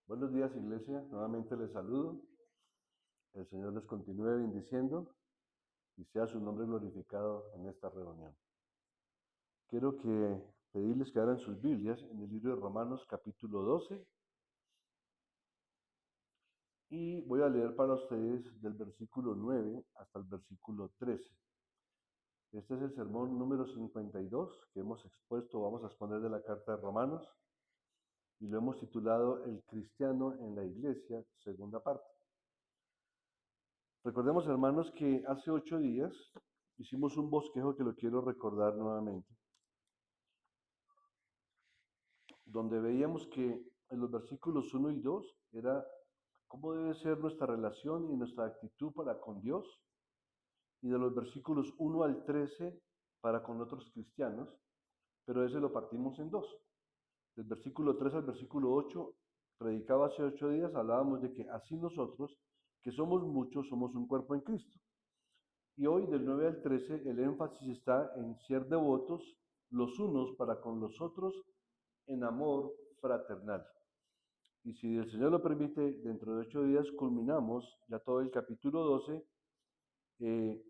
Buenos días, iglesia. Nuevamente les saludo. El Señor les continúe bendiciendo y sea su nombre glorificado en esta reunión. Quiero pedirles que abran sus Biblias en el libro de Romanos capítulo 12 y voy a leer para ustedes del versículo 9 hasta el versículo 13. Este es el sermón número 52 que hemos expuesto, vamos a exponer de la carta de Romanos y lo hemos titulado El cristiano en la iglesia, segunda parte. Recordemos, hermanos, que hace 8 días hicimos un bosquejo que lo quiero recordar nuevamente, donde veíamos que en los versículos 1 y 2 era cómo debe ser nuestra relación y nuestra actitud para con Dios, y de los versículos 1 al 13 para con otros cristianos, pero ese lo partimos en dos. Del versículo 3 al versículo 8, predicaba hace 8 días, hablábamos de que así nosotros, que somos muchos, somos un cuerpo en Cristo. Y hoy, del 9 al 13, el énfasis está en ser devotos los unos para con los otros en amor fraternal. Y si el Señor lo permite, dentro de 8 días culminamos ya todo el capítulo 12, eh,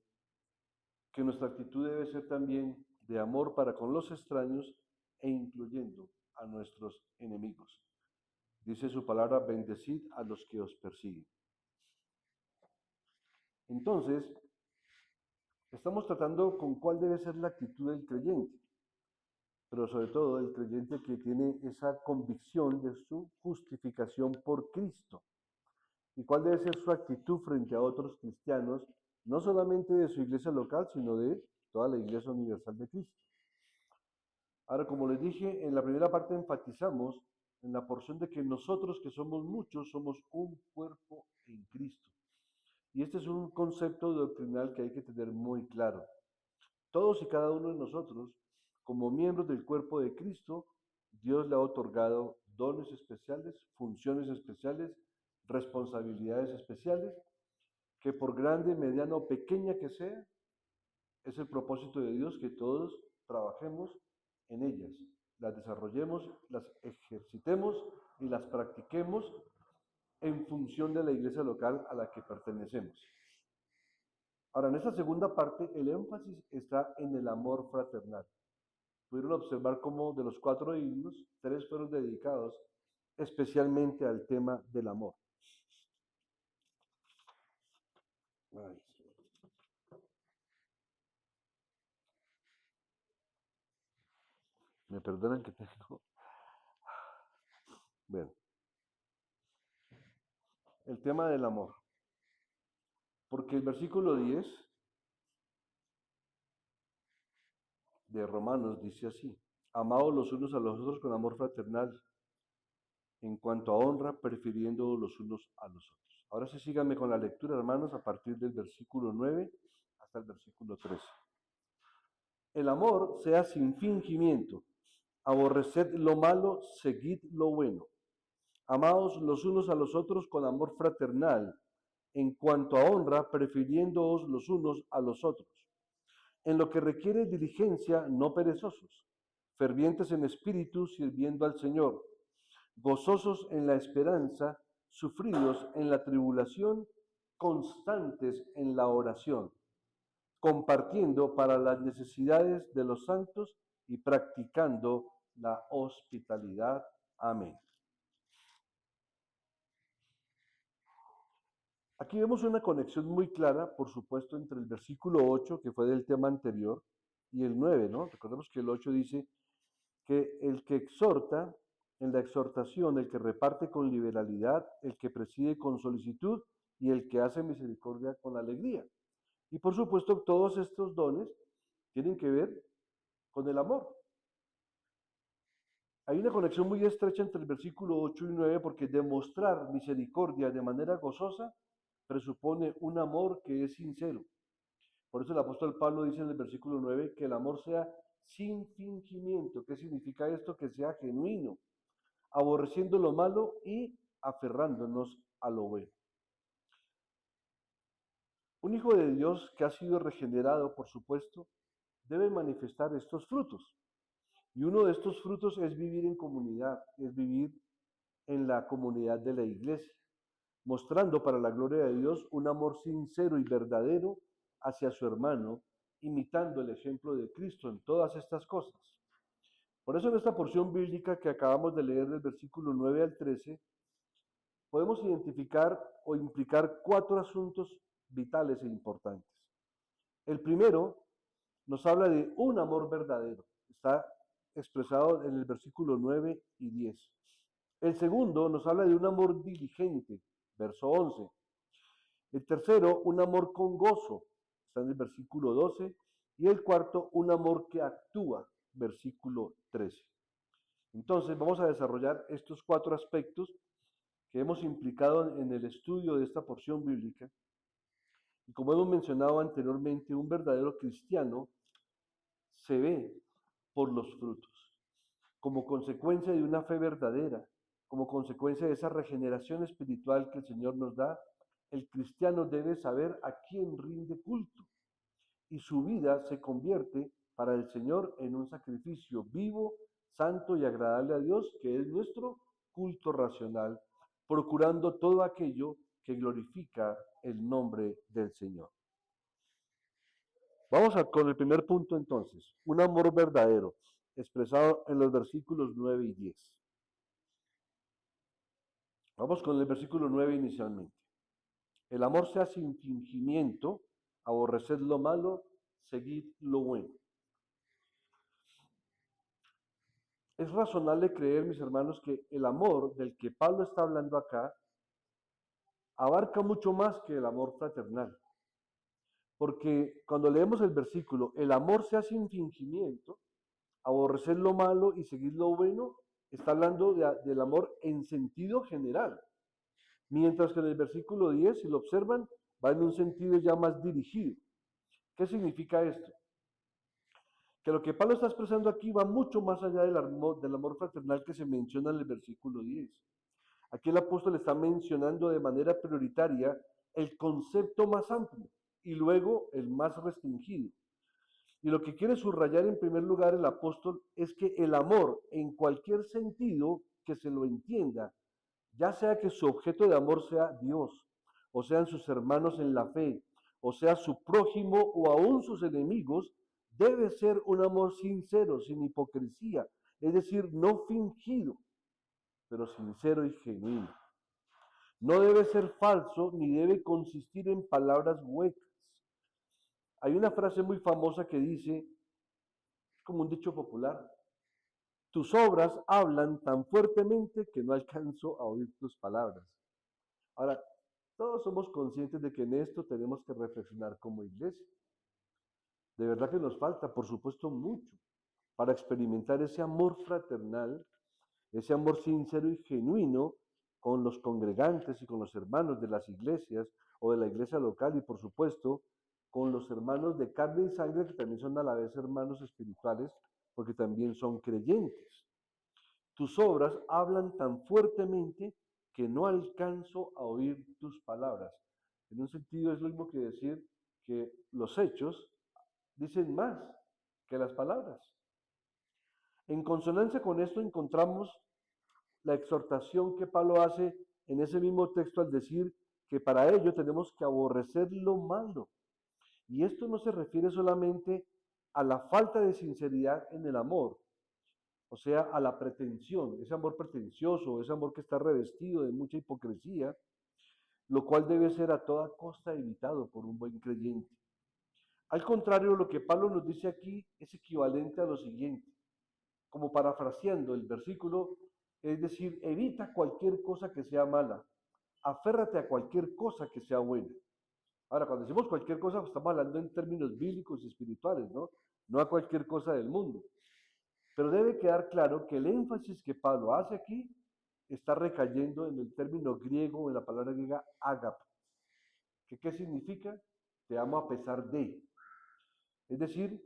que nuestra actitud debe ser también de amor para con los extraños e incluyendo a nuestros enemigos. Dice su palabra, bendecid a los que os persiguen. Entonces, estamos tratando con cuál debe ser la actitud del creyente, pero sobre todo el creyente que tiene esa convicción de su justificación por Cristo. ¿Y cuál debe ser su actitud frente a otros cristianos, no solamente de su iglesia local, sino de toda la iglesia universal de Cristo? Ahora, como les dije, en la primera parte enfatizamos en la porción de que nosotros, que somos muchos, somos un cuerpo en Cristo. Y este es un concepto doctrinal que hay que tener muy claro. Todos y cada uno de nosotros, como miembros del cuerpo de Cristo, Dios le ha otorgado dones especiales, funciones especiales, responsabilidades especiales, que por grande, mediana o pequeña que sea, es el propósito de Dios que todos trabajemos en ellas, las desarrollemos, las ejercitemos y las practiquemos en función de la iglesia local a la que pertenecemos. Ahora, en esta segunda parte, el énfasis está en el amor fraternal. Pudieron observar cómo de los 4 himnos, 3 fueron dedicados especialmente al tema del amor. Ay, me perdonan que tengo. Bueno, el tema del amor. Porque el versículo 10 de Romanos dice así: amados los unos a los otros con amor fraternal, en cuanto a honra, prefiriendo los unos a los otros. Ahora sí, síganme con la lectura, hermanos, a partir del versículo 9 hasta el versículo 13. El amor sea sin fingimiento. Aborreced lo malo, seguid lo bueno. Amaos los unos a los otros con amor fraternal, en cuanto a honra, prefiriéndoos los unos a los otros. En lo que requiere diligencia, no perezosos, fervientes en espíritu, sirviendo al Señor, gozosos en la esperanza, sufridos en la tribulación, constantes en la oración, compartiendo para las necesidades de los santos y practicando la hospitalidad. Amén. Aquí vemos una conexión muy clara, por supuesto, entre el versículo 8, que fue del tema anterior, y el 9, ¿no? Recordemos que el 8 dice que el que exhorta en la exhortación, el que reparte con liberalidad, el que preside con solicitud y el que hace misericordia con alegría. Y por supuesto, todos estos dones tienen que ver con el amor. Hay una conexión muy estrecha entre el versículo 8 y 9 porque demostrar misericordia de manera gozosa presupone un amor que es sincero. Por eso el apóstol Pablo dice en el versículo 9 que el amor sea sin fingimiento. ¿Qué significa esto? Que sea genuino, aborreciendo lo malo y aferrándonos a lo bueno. Un hijo de Dios que ha sido regenerado, por supuesto, debe manifestar estos frutos. Y uno de estos frutos es vivir en comunidad, es vivir en la comunidad de la iglesia, mostrando para la gloria de Dios un amor sincero y verdadero hacia su hermano, imitando el ejemplo de Cristo en todas estas cosas. Por eso en esta porción bíblica que acabamos de leer del versículo 9 al 13, podemos identificar o implicar cuatro asuntos vitales e importantes. El primero nos habla de un amor verdadero. Está expresado en el versículo 9 y 10. El segundo nos habla de un amor diligente, verso 11. El tercero, un amor con gozo, está en el versículo 12. Y el cuarto, un amor que actúa, versículo 13. Entonces vamos a desarrollar estos cuatro aspectos que hemos implicado en el estudio de esta porción bíblica. Y como hemos mencionado anteriormente, un verdadero cristiano se ve por los frutos, como consecuencia de una fe verdadera, como consecuencia de esa regeneración espiritual que el Señor nos da. El cristiano debe saber a quién rinde culto y su vida se convierte para el Señor en un sacrificio vivo, santo y agradable a Dios, que es nuestro culto racional, procurando todo aquello que glorifica el nombre del Señor. Vamos con el primer punto entonces, un amor verdadero, expresado en los versículos 9 y 10. Vamos con el versículo 9 inicialmente. El amor sea sin fingimiento, aborreced lo malo, seguid lo bueno. Es razonable creer, mis hermanos, que el amor del que Pablo está hablando acá abarca mucho más que el amor fraternal. Porque cuando leemos el versículo, el amor sea sin fingimiento, aborrecer lo malo y seguir lo bueno, está hablando del amor en sentido general. Mientras que en el versículo 10, si lo observan, va en un sentido ya más dirigido. ¿Qué significa esto? Que lo que Pablo está expresando aquí va mucho más allá del amor fraternal que se menciona en el versículo 10. Aquí el apóstol está mencionando de manera prioritaria el concepto más amplio y luego el más restringido. Y lo que quiere subrayar en primer lugar el apóstol es que el amor, en cualquier sentido que se lo entienda, ya sea que su objeto de amor sea Dios, o sean sus hermanos en la fe, o sea su prójimo o aún sus enemigos, debe ser un amor sincero, sin hipocresía, es decir, no fingido, pero sincero y genuino. No debe ser falso ni debe consistir en palabras huecas. Hay una frase muy famosa que dice, como un dicho popular, tus obras hablan tan fuertemente que no alcanzo a oír tus palabras. Ahora, todos somos conscientes de que en esto tenemos que reflexionar como iglesia. De verdad que nos falta, por supuesto, mucho para experimentar ese amor fraternal, ese amor sincero y genuino con los congregantes y con los hermanos de las iglesias o de la iglesia local y, por supuesto, con los hermanos de carne y sangre que también son a la vez hermanos espirituales porque también son creyentes. Tus obras hablan tan fuertemente que no alcanzo a oír tus palabras. En un sentido es lo mismo que decir que los hechos dicen más que las palabras. En consonancia con esto encontramos la exhortación que Pablo hace en ese mismo texto al decir que para ello tenemos que aborrecer lo malo. Y esto no se refiere solamente a la falta de sinceridad en el amor, o sea, a la pretensión, ese amor pretencioso, ese amor que está revestido de mucha hipocresía, lo cual debe ser a toda costa evitado por un buen creyente. Al contrario, lo que Pablo nos dice aquí es equivalente a lo siguiente, como parafraseando el versículo, es decir, evita cualquier cosa que sea mala, aférrate a cualquier cosa que sea buena. Ahora, cuando decimos cualquier cosa, pues estamos hablando en términos bíblicos y espirituales, ¿no? No a cualquier cosa del mundo. Pero debe quedar claro que el énfasis que Pablo hace aquí está recayendo en el término griego, en la palabra griega ágape. ¿Qué significa? Te amo a pesar de. Es decir,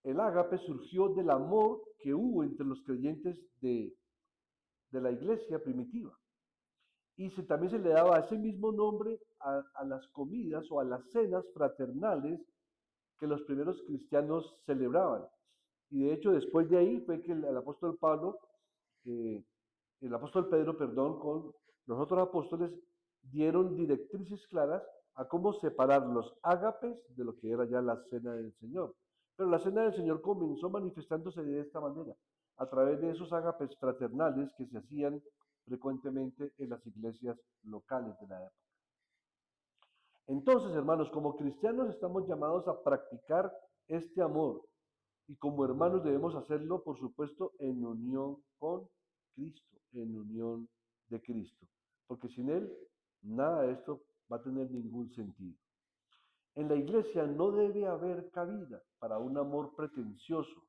el ágape surgió del amor que hubo entre los creyentes de la iglesia primitiva. Y también se le daba ese mismo nombre a las comidas o a las cenas fraternales que los primeros cristianos celebraban. Y de hecho después de ahí fue que el apóstol Pablo el apóstol Pedro, perdón, con los otros apóstoles, dieron directrices claras a cómo separar los ágapes de lo que era ya la cena del Señor. Pero la cena del Señor comenzó manifestándose de esta manera, a través de esos ágapes fraternales que se hacían frecuentemente en las iglesias locales de la época. Entonces, hermanos, como cristianos estamos llamados a practicar este amor y como hermanos debemos hacerlo, por supuesto, en unión con Cristo, en unión de Cristo, porque sin Él nada de esto va a tener ningún sentido. En la iglesia no debe haber cabida para un amor pretencioso,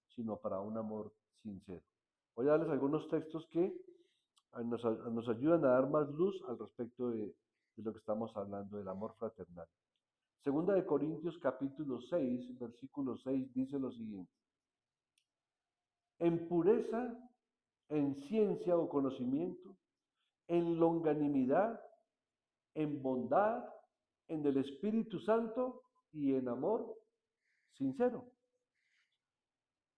sino para un amor sincero. Voy a darles algunos textos que nos ayudan a dar más luz al respecto de lo que estamos hablando del amor fraternal. Segunda de Corintios capítulo 6, versículo 6 dice lo siguiente: en pureza, en ciencia o conocimiento, en longanimidad, en bondad, en el Espíritu Santo y en amor sincero.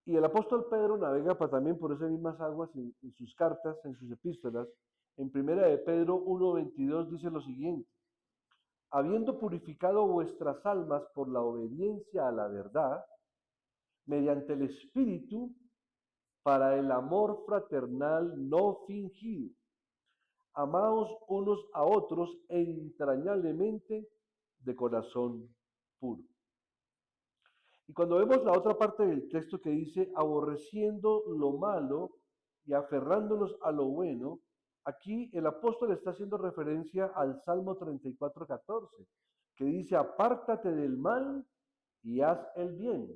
Y el apóstol Pedro navega también por esas mismas aguas en sus cartas, en sus epístolas. En primera de Pedro 1:22 dice lo siguiente: habiendo purificado vuestras almas por la obediencia a la verdad, mediante el Espíritu, para el amor fraternal no fingido. Amaos unos a otros entrañablemente de corazón puro. Y cuando vemos la otra parte del texto que dice, aborreciendo lo malo y aferrándonos a lo bueno, aquí el apóstol está haciendo referencia al Salmo 34:14, que dice, apártate del mal y haz el bien,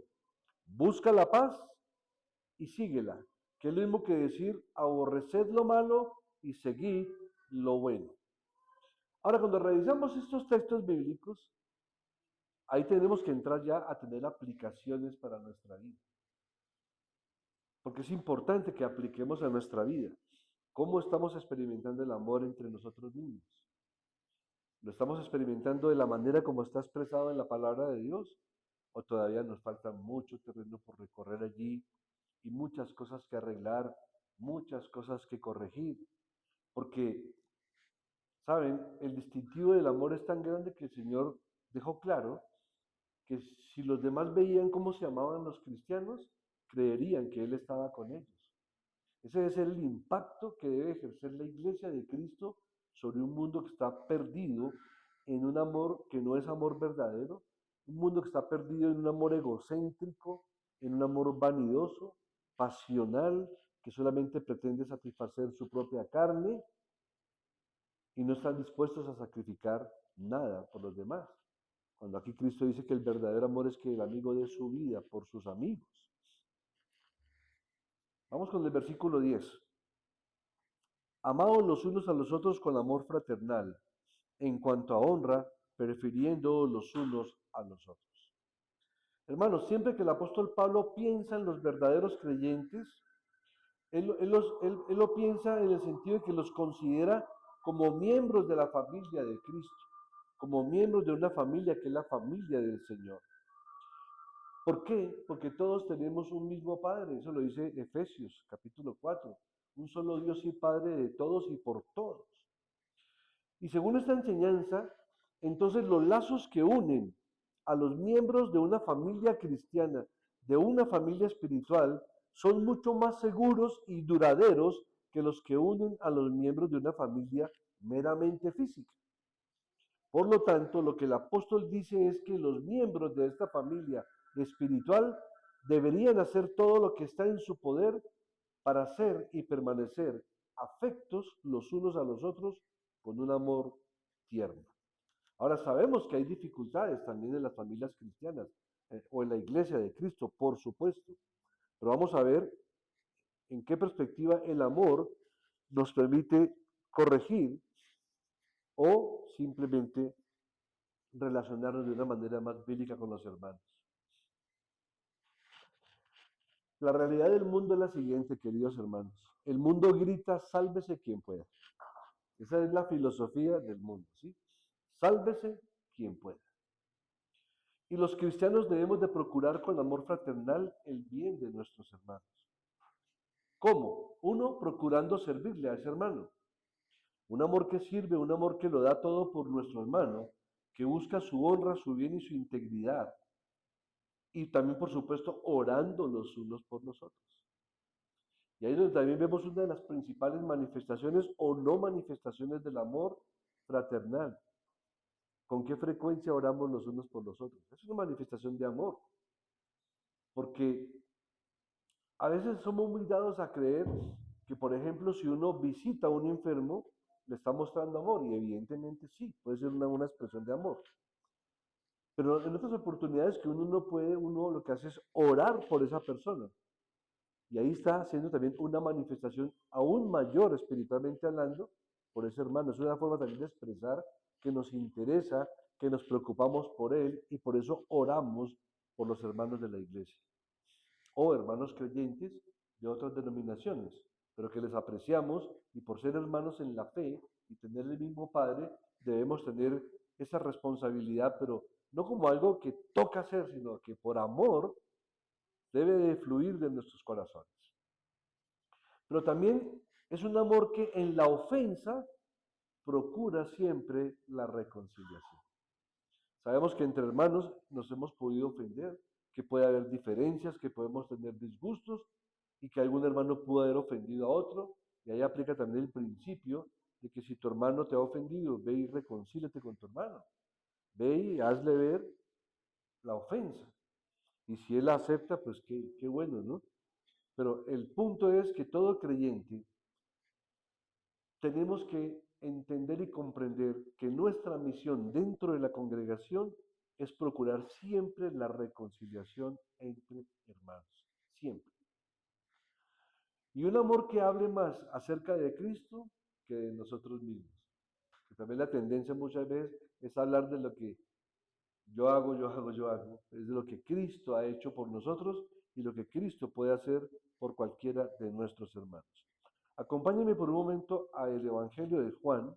busca la paz y síguela, que es lo mismo que decir, aborreced lo malo y seguid lo bueno. Ahora, cuando revisamos estos textos bíblicos, ahí tenemos que entrar ya a tener aplicaciones para nuestra vida. Porque es importante que apliquemos a nuestra vida. ¿Cómo estamos experimentando el amor entre nosotros mismos? ¿Lo estamos experimentando de la manera como está expresado en la palabra de Dios? ¿O todavía nos falta mucho terreno por recorrer allí y muchas cosas que arreglar, muchas cosas que corregir? Porque, ¿saben? El distintivo del amor es tan grande que el Señor dejó claro que si los demás veían cómo se amaban los cristianos, creerían que Él estaba con ellos. Ese es el impacto que debe ejercer la iglesia de Cristo sobre un mundo que está perdido en un amor que no es amor verdadero, un mundo que está perdido en un amor egocéntrico, en un amor vanidoso, pasional, que solamente pretende satisfacer su propia carne y no están dispuestos a sacrificar nada por los demás. Cuando aquí Cristo dice que el verdadero amor es que el amigo dé su vida por sus amigos. Vamos con el versículo 10. Amaos los unos a los otros con amor fraternal, en cuanto a honra, prefiriendo los unos a los otros. Hermanos, siempre que el apóstol Pablo piensa en los verdaderos creyentes, él lo piensa en el sentido de que los considera como miembros de la familia de Cristo, como miembros de una familia que es la familia del Señor. ¿Por qué? Porque todos tenemos un mismo Padre, eso lo dice Efesios capítulo 4, un solo Dios y Padre de todos y por todos. Y según esta enseñanza, entonces los lazos que unen a los miembros de una familia cristiana, de una familia espiritual, son mucho más seguros y duraderos que los que unen a los miembros de una familia meramente física. Por lo tanto, lo que el apóstol dice es que los miembros de esta familia espiritual deberían hacer todo lo que está en su poder para ser y permanecer afectos los unos a los otros con un amor tierno. Ahora sabemos que hay dificultades también en las familias cristianas o en la iglesia de Cristo, por supuesto, pero vamos a ver en qué perspectiva el amor nos permite corregir o simplemente relacionarnos de una manera más bíblica con los hermanos. La realidad del mundo es la siguiente, queridos hermanos. El mundo grita, sálvese quien pueda. Esa es la filosofía del mundo, ¿sí? Sálvese quien pueda. Y los cristianos debemos de procurar con amor fraternal el bien de nuestros hermanos. ¿Cómo? Uno, procurando servirle a ese hermano. Un amor que sirve, un amor que lo da todo por nuestro hermano, que busca su honra, su bien y su integridad. Y también, por supuesto, orando los unos por los otros. Y ahí es donde también vemos una de las principales manifestaciones o no manifestaciones del amor fraternal. ¿Con qué frecuencia oramos los unos por los otros? Es una manifestación de amor, porque a veces somos muy dados a creer que, por ejemplo, si uno visita a un enfermo, le está mostrando amor, y evidentemente sí, puede ser una expresión de amor. Pero en otras oportunidades que uno no puede, uno lo que hace es orar por esa persona. Y ahí está haciendo también una manifestación aún mayor espiritualmente hablando por ese hermano. Es una forma también de expresar que nos interesa, que nos preocupamos por él y por eso oramos por los hermanos de la iglesia. O hermanos creyentes de otras denominaciones, pero que les apreciamos y por ser hermanos en la fe y tener el mismo Padre, debemos tener esa responsabilidad, pero no como algo que toca hacer, sino que por amor debe de fluir de nuestros corazones. Pero también es un amor que en la ofensa procura siempre la reconciliación. Sabemos que entre hermanos nos hemos podido ofender, que puede haber diferencias, que podemos tener disgustos y que algún hermano pudo haber ofendido a otro. Y ahí aplica también el principio de que si tu hermano te ha ofendido, ve y reconcíliate con tu hermano. Ve y hazle ver la ofensa. Y si él la acepta, pues qué bueno, ¿no? Pero el punto es que todo creyente tenemos que entender y comprender que nuestra misión dentro de la congregación es procurar siempre la reconciliación entre hermanos, siempre. Y un amor que hable más acerca de Cristo que de nosotros mismos. Que también la tendencia muchas veces es hablar de lo que yo hago, yo hago, yo hago. Es de lo que Cristo ha hecho por nosotros y lo que Cristo puede hacer por cualquiera de nuestros hermanos. Acompáñenme por un momento al Evangelio de Juan,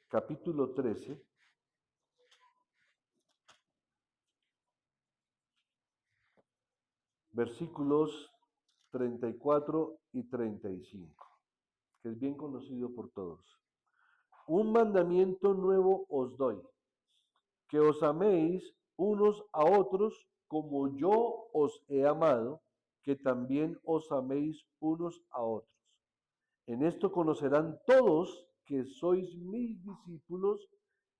capítulo 13, versículos 34 y 35, que es bien conocido por todos. Un mandamiento nuevo os doy, que os améis unos a otros como yo os he amado, que también os améis unos a otros. En esto conocerán todos que sois mis discípulos,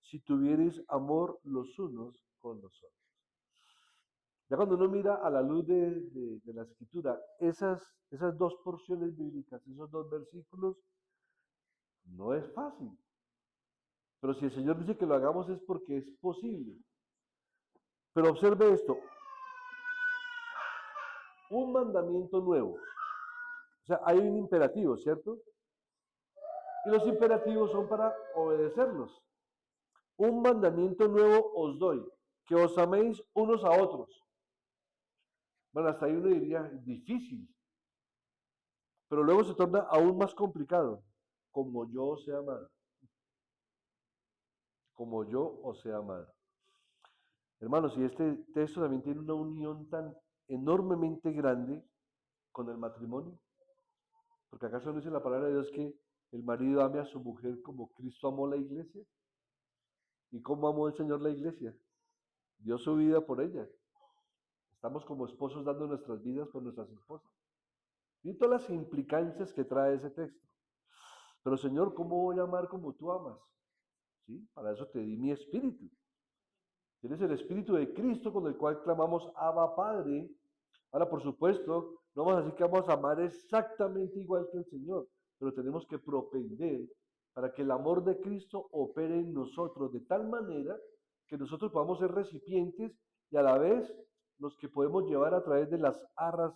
si tuviereis amor los unos con los otros. Ya cuando uno mira a la luz de la escritura, esas dos porciones bíblicas, esos dos versículos, no es fácil. Pero si el Señor dice que lo hagamos es porque es posible. Pero observe esto, un mandamiento nuevo. O sea, hay un imperativo, ¿cierto? Y los imperativos son para obedecerlos. Un mandamiento nuevo os doy, que os améis unos a otros. Bueno, hasta ahí uno diría difícil, pero luego se torna aún más complicado, como yo os he amado, como yo os he amado. Hermanos, y este texto también tiene una unión tan enormemente grande con el matrimonio, porque acaso no dice la palabra de Dios que el marido ame a su mujer como Cristo amó la iglesia. ¿Y cómo amó el Señor la iglesia? Dio su vida por ella. Estamos como esposos dando nuestras vidas por nuestras esposas. Y todas las implicancias que trae ese texto. Pero Señor, ¿cómo voy a amar como tú amas? ¿Sí? Para eso te di mi espíritu. Tienes el espíritu de Cristo con el cual clamamos Abba Padre. Ahora, por supuesto, no vamos a decir que vamos a amar exactamente igual que el Señor, pero tenemos que propender para que el amor de Cristo opere en nosotros de tal manera que nosotros podamos ser recipientes y a la vez los que podemos llevar a través de las arras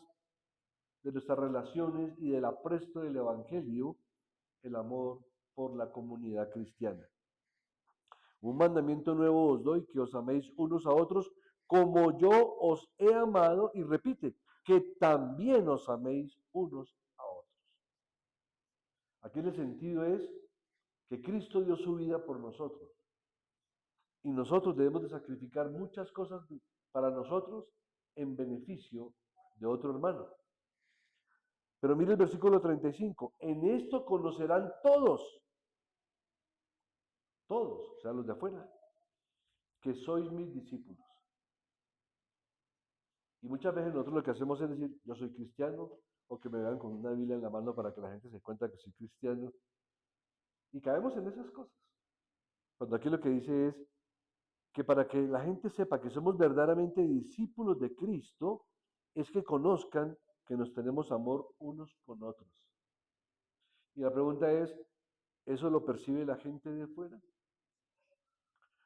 de nuestras relaciones y del apresto del Evangelio el amor por la comunidad cristiana. Un mandamiento nuevo os doy, que os améis unos a otros como yo os he amado, y repite, que también os améis unos a otros. Aquí el sentido es que Cristo dio su vida por nosotros y nosotros debemos de sacrificar muchas cosas para nosotros en beneficio de otro hermano. Pero mire el versículo 35, en esto conocerán todos, o sea, los de afuera, que sois mis discípulos. Y muchas veces nosotros lo que hacemos es decir, yo soy cristiano, o que me vean con una Biblia en la mano para que la gente se dé cuenta que soy cristiano. Y caemos en esas cosas. Cuando aquí lo que dice es que para que la gente sepa que somos verdaderamente discípulos de Cristo, es que conozcan que nos tenemos amor unos con otros. Y la pregunta es, ¿eso lo percibe la gente de fuera?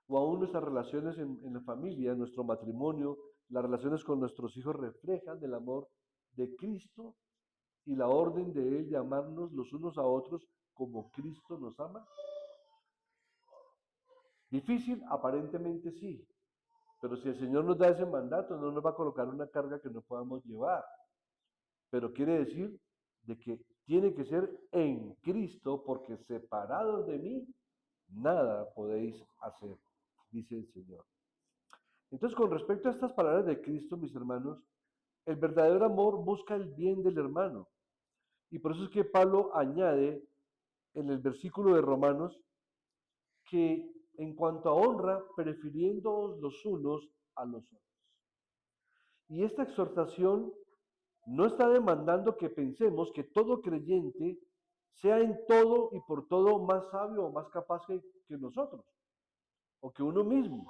O aún nuestras relaciones en la familia, en nuestro matrimonio, las relaciones con nuestros hijos reflejan el amor de Cristo y la orden de Él de amarnos los unos a otros como Cristo nos ama. Difícil, aparentemente sí, pero si el Señor nos da ese mandato, no nos va a colocar una carga que no podamos llevar. Pero quiere decir de que tiene que ser en Cristo, porque separados de mí, nada podéis hacer, dice el Señor. Entonces, con respecto a estas palabras de Cristo, mis hermanos, el verdadero amor busca el bien del hermano. Y por eso es que Pablo añade en el versículo de Romanos que en cuanto a honra, prefiriéndoos los unos a los otros. Y esta exhortación no está demandando que pensemos que todo creyente sea en todo y por todo más sabio o más capaz que nosotros, o que uno mismo.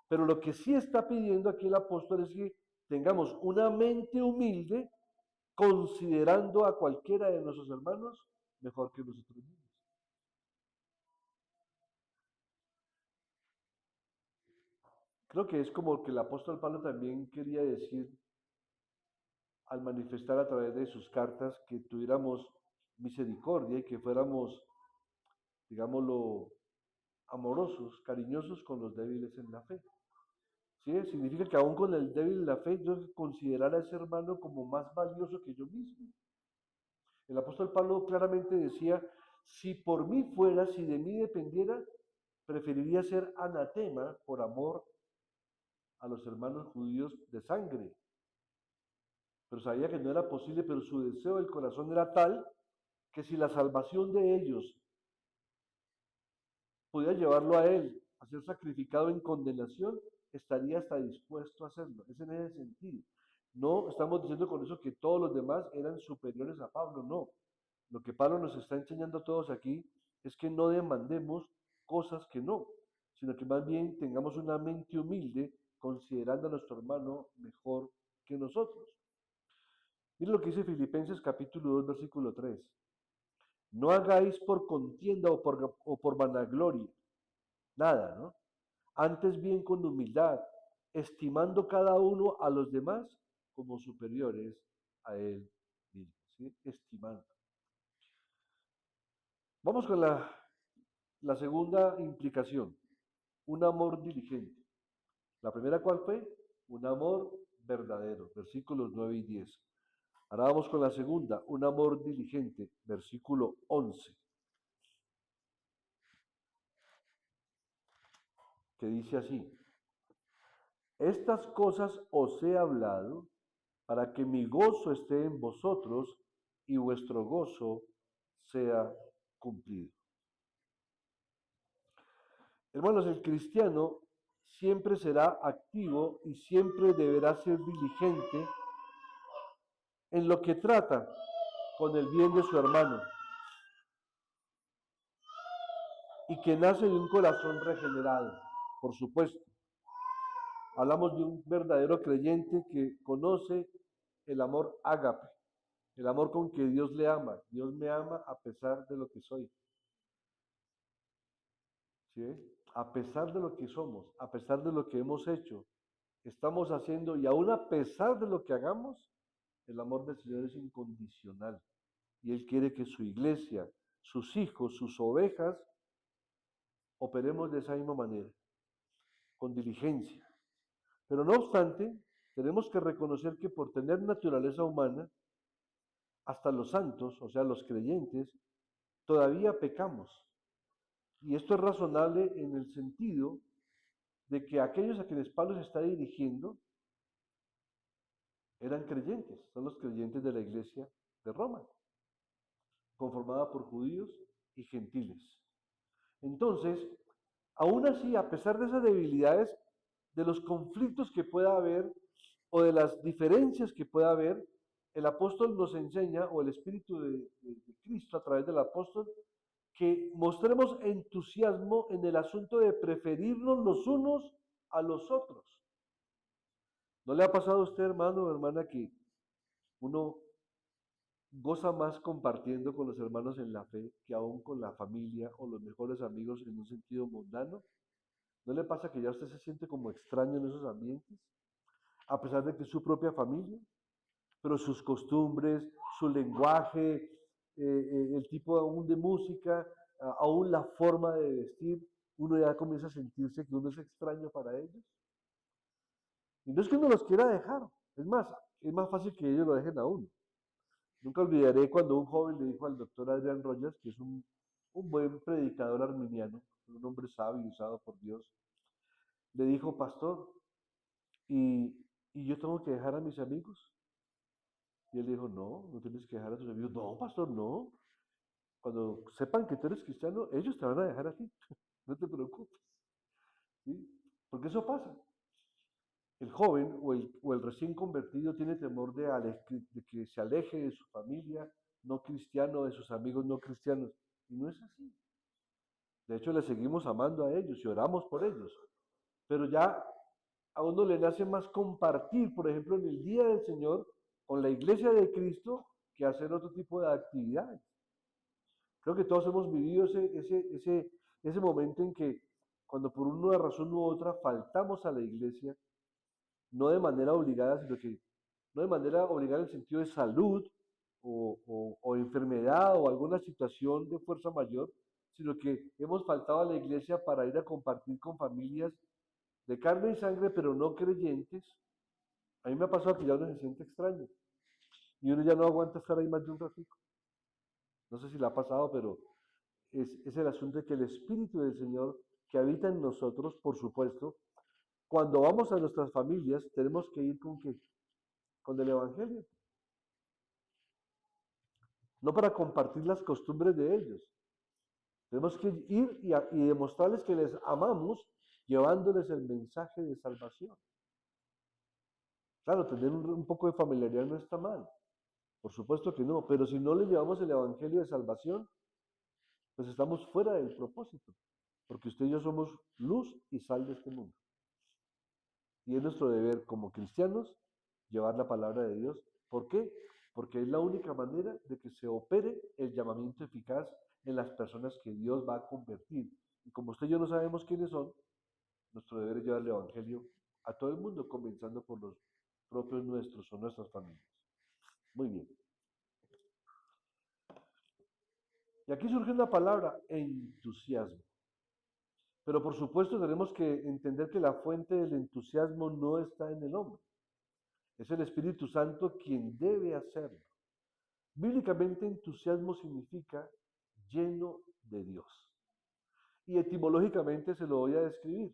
Pero lo que sí está pidiendo aquí el apóstol es que tengamos una mente humilde considerando a cualquiera de nuestros hermanos mejor que nosotros mismos. Creo que es como que el apóstol Pablo también quería decir al manifestar a través de sus cartas que tuviéramos misericordia y que fuéramos, digámoslo, amorosos, cariñosos con los débiles en la fe. ¿Sí? Significa que aún con el débil en la fe, yo considerar a ese hermano como más valioso que yo mismo. El apóstol Pablo claramente decía, si por mí fuera, si de mí dependiera, preferiría ser anatema por amor a los hermanos judíos de sangre. Pero sabía que no era posible, pero su deseo del corazón era tal que si la salvación de ellos podía llevarlo a él a ser sacrificado en condenación, estaría hasta dispuesto a hacerlo. Es en ese sentido. No estamos diciendo con eso que todos los demás eran superiores a Pablo, no. Lo que Pablo nos está enseñando a todos aquí es que no demandemos cosas que no, sino que más bien tengamos una mente humilde considerando a nuestro hermano mejor que nosotros. Miren lo que dice Filipenses capítulo 2, versículo 3. No hagáis por contienda o por vanagloria, nada, ¿no? Antes bien con humildad, estimando cada uno a los demás como superiores a él mismo, ¿sí? Estimando. Vamos con la segunda implicación, un amor diligente. La primera, ¿cuál fue? Un amor verdadero, versículos 9 y 10. Ahora vamos con la segunda, un amor diligente, versículo 11, que dice así, estas cosas os he hablado para que mi gozo esté en vosotros y vuestro gozo sea cumplido. Hermanos, el cristiano siempre será activo y siempre deberá ser diligente en lo que trata con el bien de su hermano y que nace de un corazón regenerado, por supuesto. Hablamos de un verdadero creyente que conoce el amor ágape, el amor con que Dios le ama. Dios me ama a pesar de lo que soy. ¿Sí? A pesar de lo que somos, a pesar de lo que hemos hecho, estamos haciendo y aún a pesar de lo que hagamos, el amor del Señor es incondicional. Y Él quiere que su iglesia, sus hijos, sus ovejas, operemos de esa misma manera, con diligencia. Pero no obstante, tenemos que reconocer que por tener naturaleza humana, hasta los santos, o sea, los creyentes, todavía pecamos. Y esto es razonable en el sentido de que aquellos a quienes Pablo se está dirigiendo eran creyentes, son los creyentes de la iglesia de Roma, conformada por judíos y gentiles. Entonces, aún así, a pesar de esas debilidades, de los conflictos que pueda haber o de las diferencias que pueda haber, el apóstol nos enseña, o el Espíritu de Cristo a través del apóstol, que mostremos entusiasmo en el asunto de preferirnos los unos a los otros. ¿No le ha pasado a usted, hermano o hermana, que uno goza más compartiendo con los hermanos en la fe que aún con la familia o los mejores amigos en un sentido mundano? ¿No le pasa que ya usted se siente como extraño en esos ambientes? A pesar de que es su propia familia, pero sus costumbres, su lenguaje, el tipo aún de música, aún la forma de vestir, uno ya comienza a sentirse que uno es extraño para ellos. Y no es que uno los quiera dejar, es más fácil que ellos lo dejen a uno. Nunca olvidaré cuando un joven le dijo al doctor Adrian Rogers, que es un buen predicador arminiano, un hombre sabio usado por Dios, le dijo, pastor, ¿y, y yo tengo que dejar a mis amigos? Y él dijo, no, no tienes que dejar a tus amigos. No, pastor, no. Cuando sepan que tú eres cristiano, ellos te van a dejar a ti. No te preocupes. ¿Sí? Porque eso pasa. El joven o el recién convertido tiene temor de que se aleje de su familia no cristiano, de sus amigos no cristianos. Y no es así. De hecho, le seguimos amando a ellos y oramos por ellos. Pero ya a uno le nace más compartir, por ejemplo, en el día del Señor, con la iglesia de Cristo, que hacer otro tipo de actividades. Creo que todos hemos vivido ese momento en que cuando por una razón u otra faltamos a la iglesia, no de manera obligada, sino que no de manera obligada en el sentido de salud o enfermedad o alguna situación de fuerza mayor, sino que hemos faltado a la iglesia para ir a compartir con familias de carne y sangre, pero no creyentes. A mí me ha pasado que ya uno se siente extraño y uno ya no aguanta estar ahí más de un ratito. No sé si le ha pasado, pero es el asunto de que el Espíritu del Señor que habita en nosotros, por supuesto, cuando vamos a nuestras familias, tenemos que ir con qué? Con el Evangelio. No para compartir las costumbres de ellos. Tenemos que ir y demostrarles que les amamos, llevándoles el mensaje de salvación. Claro, tener un poco de familiaridad no está mal. Por supuesto que no, pero si no le llevamos el Evangelio de salvación, pues estamos fuera del propósito, porque usted y yo somos luz y sal de este mundo. Y es nuestro deber como cristianos llevar la palabra de Dios. ¿Por qué? Porque es la única manera de que se opere el llamamiento eficaz en las personas que Dios va a convertir. Y como usted y yo no sabemos quiénes son, nuestro deber es llevar el Evangelio a todo el mundo, comenzando por los propios nuestros o nuestras familias. Muy bien. Y aquí surge una palabra, entusiasmo. Pero por supuesto tenemos que entender que la fuente del entusiasmo no está en el hombre. Es el Espíritu Santo quien debe hacerlo. Bíblicamente entusiasmo significa lleno de Dios. Y etimológicamente se lo voy a describir.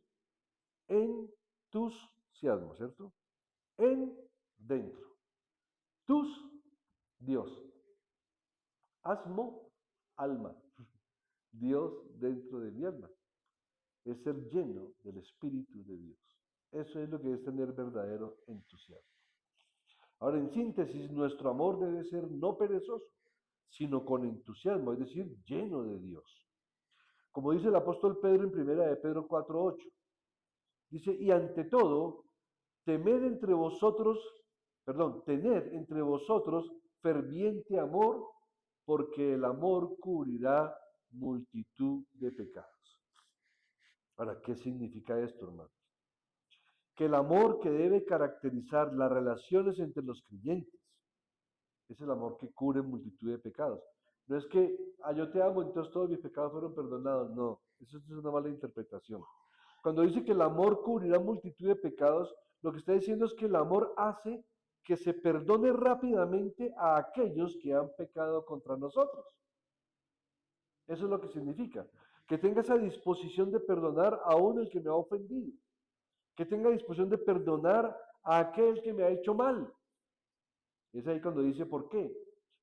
Entusiasmo, ¿cierto? En dentro. Tus, Dios. Asmo, alma. Dios dentro de mi alma. Es ser lleno del Espíritu de Dios. Eso es lo que es tener verdadero entusiasmo. Ahora, en síntesis, nuestro amor debe ser no perezoso, sino con entusiasmo, es decir, lleno de Dios. Como dice el apóstol Pedro en primera de Pedro 4:8, dice, y ante todo, temed entre vosotros, tened entre vosotros ferviente amor, porque el amor cubrirá multitud de pecados. Ahora, ¿qué significa esto, hermano? Que el amor que debe caracterizar las relaciones entre los creyentes es el amor que cubre multitud de pecados. No es que, yo te amo, entonces todos mis pecados fueron perdonados. No, eso es una mala interpretación. Cuando dice que el amor cubrirá multitud de pecados, lo que está diciendo es que el amor hace que se perdone rápidamente a aquellos que han pecado contra nosotros. Eso es lo que significa. Que tenga esa disposición de perdonar aún el que me ha ofendido. Que tenga disposición de perdonar a aquel que me ha hecho mal. Es ahí cuando dice, ¿por qué?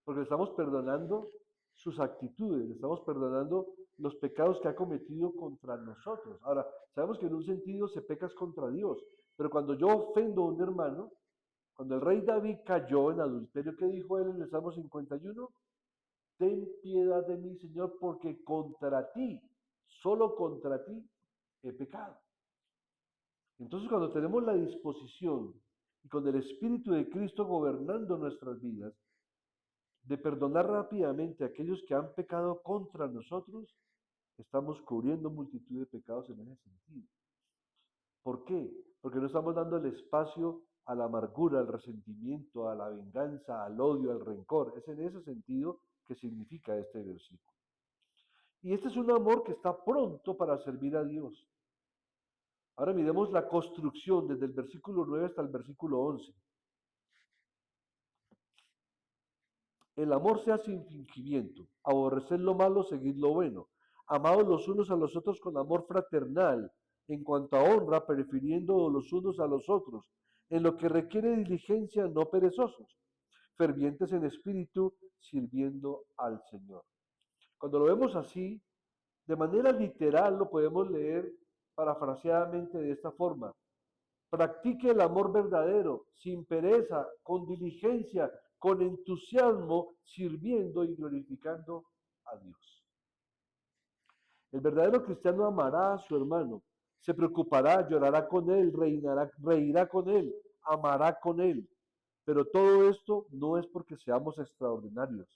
Porque le estamos perdonando sus actitudes, le estamos perdonando los pecados que ha cometido contra nosotros. Ahora, sabemos que en un sentido se pecas contra Dios, pero cuando yo ofendo a un hermano, cuando el rey David cayó en adulterio, ¿qué dijo él en el Salmo 51? Ten piedad de mí, Señor, porque contra ti, solo contra ti, he pecado. Entonces, cuando tenemos la disposición y con el Espíritu de Cristo gobernando nuestras vidas, de perdonar rápidamente a aquellos que han pecado contra nosotros, estamos cubriendo multitud de pecados en ese sentido. ¿Por qué? Porque no estamos dando el espacio a la amargura, al resentimiento, a la venganza, al odio, al rencor. Es en ese sentido que significa este versículo. Y este es un amor que está pronto para servir a Dios. Ahora miremos la construcción desde el versículo 9 hasta el versículo 11. El amor sea sin fingimiento, aborreced lo malo, seguid lo bueno, amados los unos a los otros con amor fraternal, en cuanto a honra, prefiriendo los unos a los otros, en lo que requiere diligencia, no perezosos, fervientes en espíritu, sirviendo al Señor. Cuando lo vemos así, de manera literal lo podemos leer parafraseadamente de esta forma: practique el amor verdadero, sin pereza, con diligencia, con entusiasmo, sirviendo y glorificando a Dios. El verdadero cristiano amará a su hermano, se preocupará, llorará con él, reirá con él, amará con él. Pero todo esto no es porque seamos extraordinarios,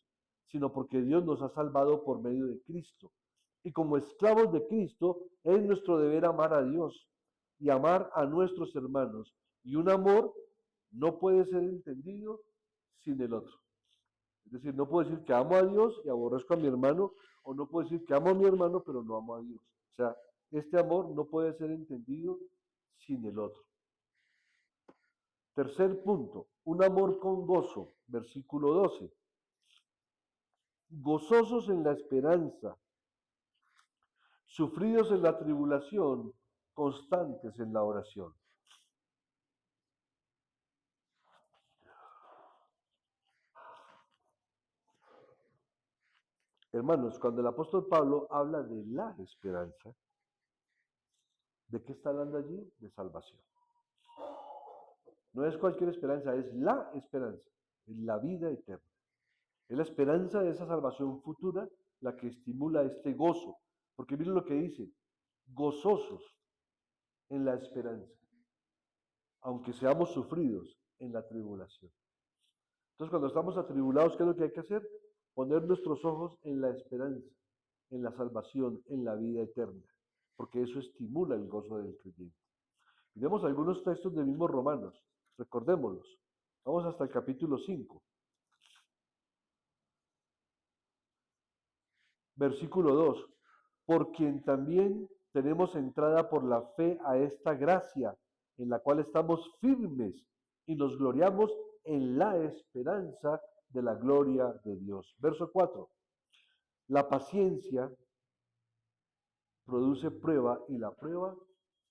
sino porque Dios nos ha salvado por medio de Cristo. Y como esclavos de Cristo, es nuestro deber amar a Dios y amar a nuestros hermanos. Y un amor no puede ser entendido sin el otro. Es decir, no puedo decir que amo a Dios y aborrezco a mi hermano, o no puedo decir que amo a mi hermano pero no amo a Dios. O sea, este amor no puede ser entendido sin el otro. Tercer punto, un amor con gozo, versículo 12. Gozosos en la esperanza, sufridos en la tribulación, constantes en la oración. Hermanos, cuando el apóstol Pablo habla de la esperanza, ¿de qué está hablando allí? De salvación. No es cualquier esperanza, es la esperanza, es la vida eterna. Es la esperanza de esa salvación futura la que estimula este gozo. Porque miren lo que dice, gozosos en la esperanza, aunque seamos sufridos en la tribulación. Entonces, cuando estamos atribulados, ¿qué es lo que hay que hacer? Poner nuestros ojos en la esperanza, en la salvación, en la vida eterna, porque eso estimula el gozo del creyente. Miremos algunos textos de mismos Romanos, recordémoslos. Vamos hasta el capítulo 5, versículo 2. Por quien también tenemos entrada por la fe a esta gracia, en la cual estamos firmes y nos gloriamos en la esperanza de la gloria de Dios. Verso 4. La paciencia produce prueba y la prueba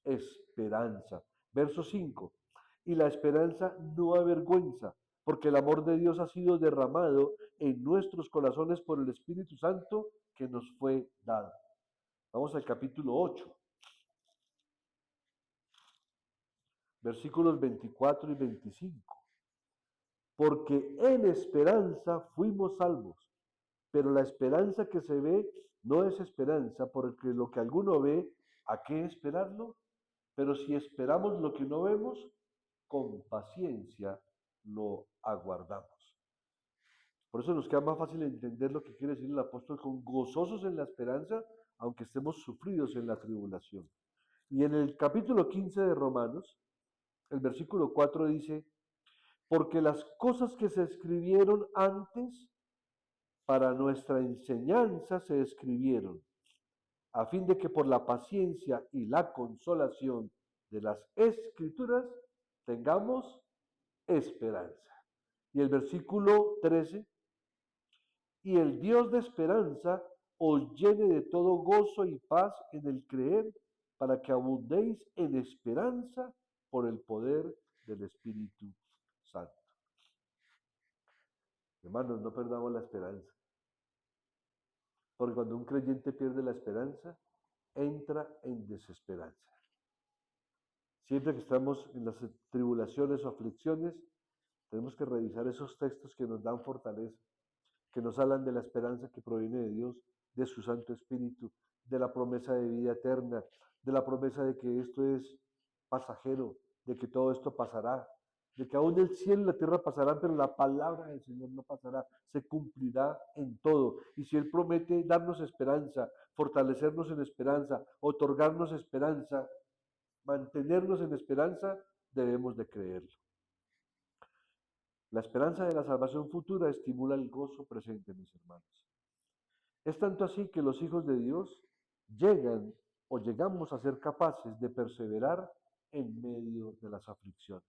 esperanza. Verso 5. Y la esperanza no avergüenza, porque el amor de Dios ha sido derramado en nuestros corazones por el Espíritu Santo que nos fue dado. Vamos al capítulo 8, versículos 24 y 25. Porque en esperanza fuimos salvos, pero la esperanza que se ve no es esperanza, porque lo que alguno ve, ¿a qué esperarlo? Pero si esperamos lo que no vemos, con paciencia lo aguardamos. Por eso nos queda más fácil entender lo que quiere decir el apóstol con gozosos en la esperanza, aunque estemos sufridos en la tribulación. Y en el capítulo 15 de Romanos, el versículo 4 dice, porque las cosas que se escribieron antes para nuestra enseñanza se escribieron, a fin de que por la paciencia y la consolación de las escrituras tengamos esperanza. Y el versículo 13, y el Dios de esperanza os llene de todo gozo y paz en el creer, para que abundéis en esperanza por el poder del Espíritu Santo. Hermanos, no perdamos la esperanza, porque cuando un creyente pierde la esperanza, entra en desesperanza. Siempre que estamos en las tribulaciones o aflicciones, tenemos que revisar esos textos que nos dan fortaleza, que nos hablan de la esperanza que proviene de Dios, de su Santo Espíritu, de la promesa de vida eterna, de la promesa de que esto es pasajero, de que todo esto pasará, de que aún el cielo y la tierra pasarán, pero la palabra del Señor no pasará, se cumplirá en todo. Y si Él promete darnos esperanza, fortalecernos en esperanza, otorgarnos esperanza, mantenernos en esperanza, debemos de creerlo. La esperanza de la salvación futura estimula el gozo presente, mis hermanos. Es tanto así que los hijos de Dios llegan o llegamos a ser capaces de perseverar en medio de las aflicciones.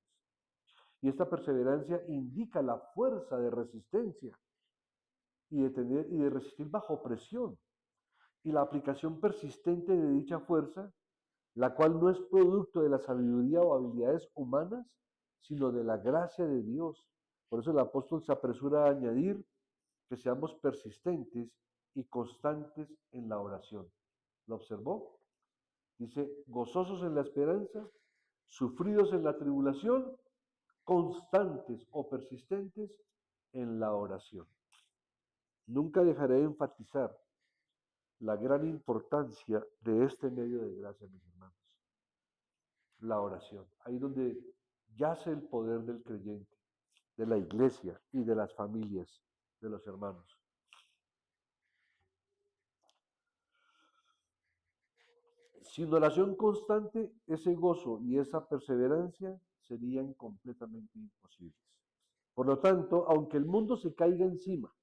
Y esta perseverancia indica la fuerza de resistencia y de resistir bajo presión. Y la aplicación persistente de dicha fuerza, la cual no es producto de la sabiduría o habilidades humanas, sino de la gracia de Dios. Por eso el apóstol se apresura a añadir que seamos persistentes y constantes en la oración. ¿Lo observó? Dice, gozosos en la esperanza, sufridos en la tribulación, constantes o persistentes en la oración. Nunca dejaré de enfatizar la gran importancia de este medio de gracia, mis hermanos. La oración. Ahí donde yace el poder del creyente, de la iglesia y de las familias, de los hermanos. Sin oración constante, ese gozo y esa perseverancia serían completamente imposibles. Por lo tanto, aunque el mundo se caiga encima,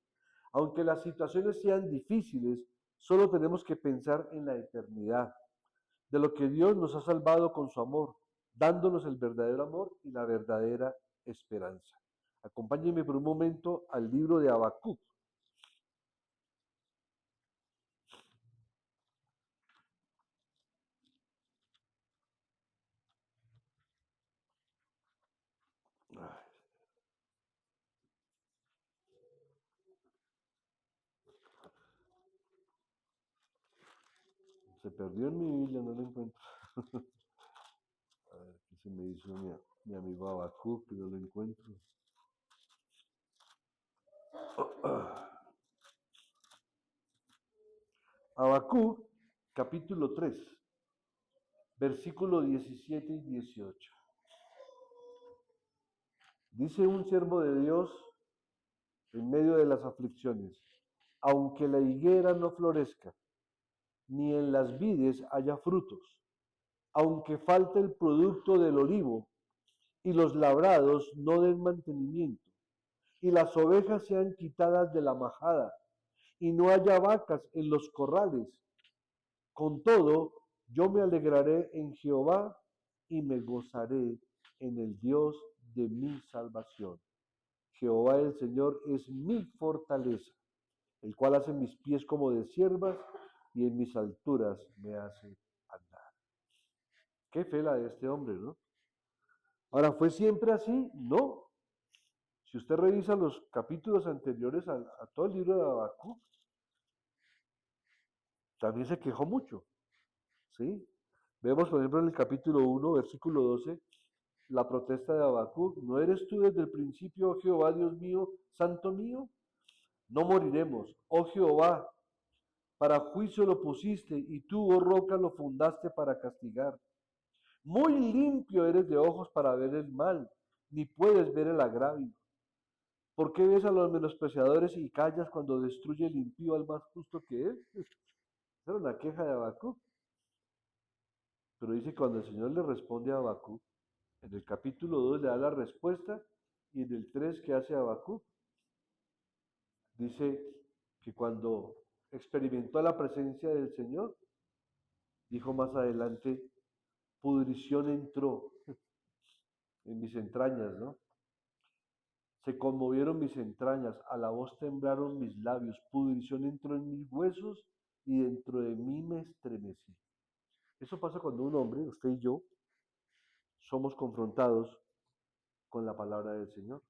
aunque las situaciones sean difíciles, solo tenemos que pensar en la eternidad, de lo que Dios nos ha salvado con su amor, dándonos el verdadero amor y la verdadera esperanza. Acompáñenme por un momento al libro de Habacuc. Se perdió en mi Biblia, no lo encuentro. A ver, ¿qué se me hizo mi amigo Habacuc? Que no lo encuentro. Habacuc, capítulo 3, versículos 17 y 18. Dice un siervo de Dios en medio de las aflicciones, aunque la higuera no florezca, ni en las vides haya frutos, aunque falte el producto del olivo, y los labrados no den mantenimiento, y las ovejas sean quitadas de la majada, y no haya vacas en los corrales. Con todo, yo me alegraré en Jehová y me gozaré en el Dios de mi salvación. Jehová el Señor es mi fortaleza, el cual hace mis pies como de siervas y en mis alturas me hace andar. Qué fe la de este hombre, ¿no? Ahora, ¿fue siempre así? No. Si usted revisa los capítulos anteriores a todo el libro de Habacuc, también se quejó mucho, ¿sí? Vemos, por ejemplo, en el capítulo 1, versículo 12, la protesta de Habacuc. ¿No eres tú desde el principio, oh Jehová, Dios mío, santo mío? No moriremos, oh Jehová, para juicio lo pusiste, y tú, oh roca, lo fundaste para castigar. Muy limpio eres de ojos para ver el mal, ni puedes ver el agravio. ¿Por qué ves a los menospreciadores y callas cuando destruye el impío al más justo que él? Esa era una queja de Habacuc. Pero dice que cuando el Señor le responde a Habacuc, en el capítulo 2 le da la respuesta, y en el 3 que hace Habacuc, dice que cuando experimentó la presencia del Señor, dijo más adelante, pudrición entró en mis entrañas, ¿no? Se conmovieron mis entrañas, a la voz temblaron mis labios, pudrición entró en mis huesos y dentro de mí me estremecí. Eso pasa cuando un hombre, usted y yo, somos confrontados con la palabra del Señor.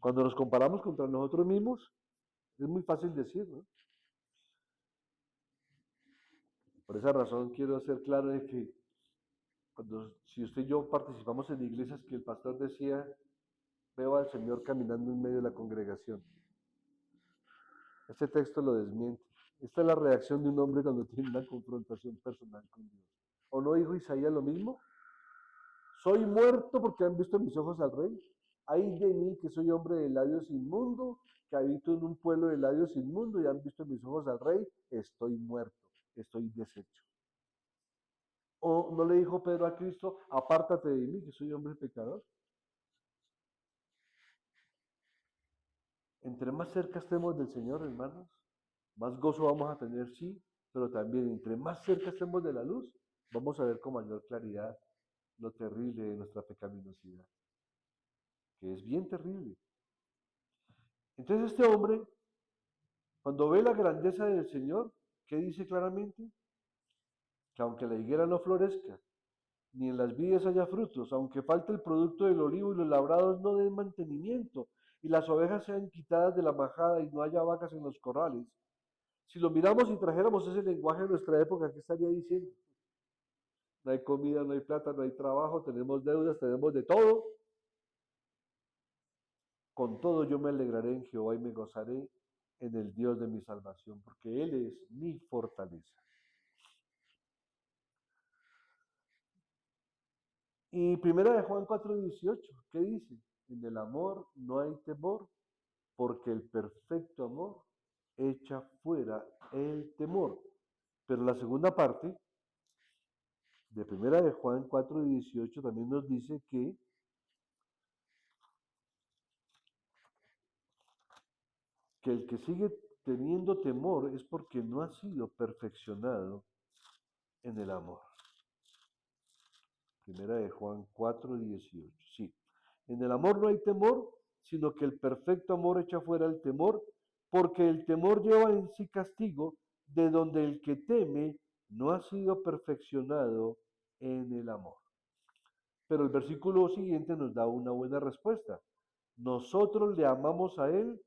Cuando nos comparamos contra nosotros mismos, es muy fácil decir, ¿no? Por esa razón quiero ser claro de que si usted y yo participamos en iglesias que el pastor decía, veo al Señor caminando en medio de la congregación. Este texto lo desmiente. Esta es la reacción de un hombre cuando tiene una confrontación personal con Dios. ¿O no dijo Isaías lo mismo? Soy muerto porque han visto mis ojos al rey. Ay de mí que soy hombre de labios inmundo, que habito en un pueblo de labios inmundo y han visto mis ojos al rey. Estoy muerto, estoy deshecho. ¿O no le dijo Pedro a Cristo, apártate de mí que soy hombre pecador? Entre más cerca estemos del Señor, hermanos, más gozo vamos a tener, sí, pero también entre más cerca estemos de la luz, vamos a ver con mayor claridad lo terrible de nuestra pecaminosidad, que es bien terrible. Entonces este hombre, cuando ve la grandeza del Señor, ¿qué dice claramente? Que aunque la higuera no florezca, ni en las vides haya frutos, aunque falte el producto del olivo y los labrados no den mantenimiento, y las ovejas sean quitadas de la majada y no haya vacas en los corrales, si lo miramos y trajéramos ese lenguaje de nuestra época, ¿qué estaría diciendo? No hay comida, no hay plata, no hay trabajo, tenemos deudas, tenemos de todo. Con todo yo me alegraré en Jehová y me gozaré en el Dios de mi salvación, porque Él es mi fortaleza. Y primera de Juan 4:18, ¿qué dice? En el amor no hay temor, porque el perfecto amor echa fuera el temor. Pero la segunda parte de primera de Juan 4:18 también nos dice que el que sigue teniendo temor es porque no ha sido perfeccionado en el amor. Primera de Juan 4:18. Sí. En el amor no hay temor, sino que el perfecto amor echa fuera el temor, porque el temor lleva en sí castigo, de donde el que teme no ha sido perfeccionado en el amor. Pero el versículo siguiente nos da una buena respuesta. Nosotros le amamos a Él